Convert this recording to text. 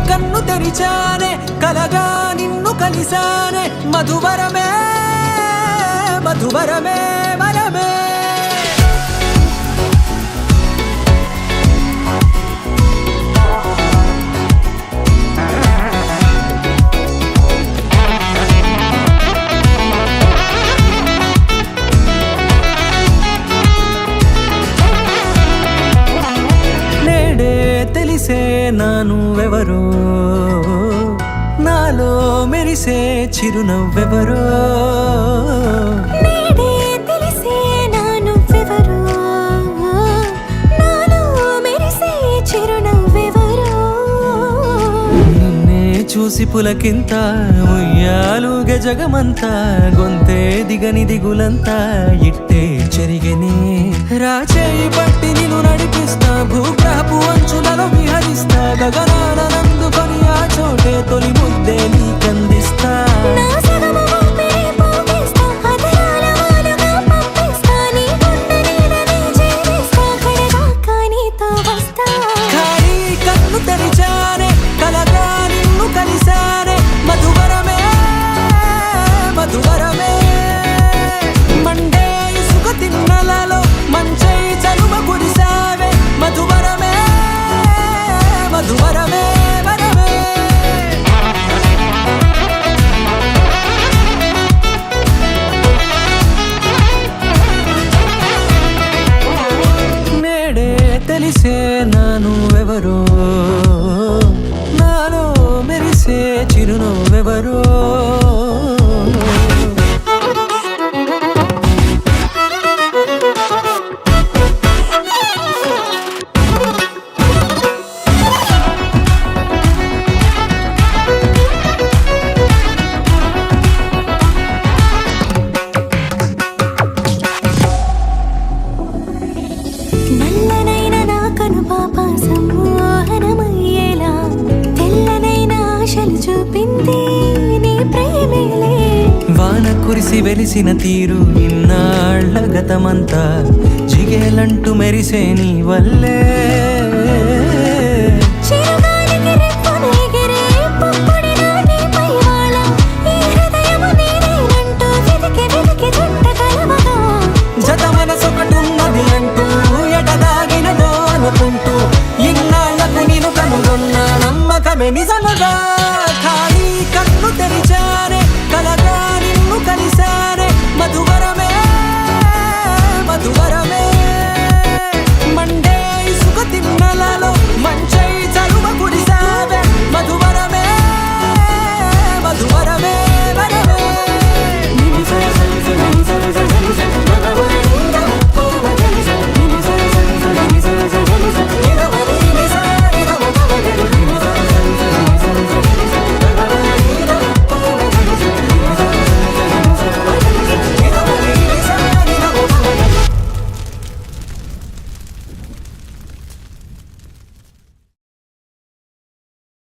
కన్ను తెరిచానే కలగా నిన్ను కలిసానే మధువరమే మధువరమే వరమే తెలిసే నానువెవరో నాలో మెరిసే చిరునవ్వెవరో నేడే తెలిసే నానువెవరో నాలో మెరిసే చిరునవ్వెవరో నిన్నే చూసి పులకింత ఉయ్యాలుగే జగమంతా గొంతే దిగని దిగులంతా ఇట్టే చెరిగని రాచేయి పట్టి నిన్ను నడిపిస్తా భూగ్రహపు అంచులలో విహరిస్తా గగనాన నందుకొని ఆ చోటే తొలి ముద్దే నీకందిస్తా నా సగము ఊపిరి పోగిస్తా అదరాల వాలుగా పంపిస్తా నీ గుండె నీడనే చేరిస్తా కడదాకా నీతో వస్తా ఖాళీ కన్ను తెరిచానే కలగా నిన్ను కలిసానే మధువరమే మధువరమే మండే ఇసుక తిన్నలలో మంచై చలువ కురిసావే మధువరమే మధువరమే వరమే నేడే తెలిసే నానువెవరో నాలో మెరిసే చిరునవ్వెవరో నల్లనైన నా కనుపాప సమ్మోహనమయ్యేలా తెల్లనైన ఆశలు చూపింది నీ ప్రేమేలే వాన కురిసి వెలిసిన తీరు ఇన్నాళ్ల గతమంతా జిగేలంటూ మెరిసే నీ వల్లే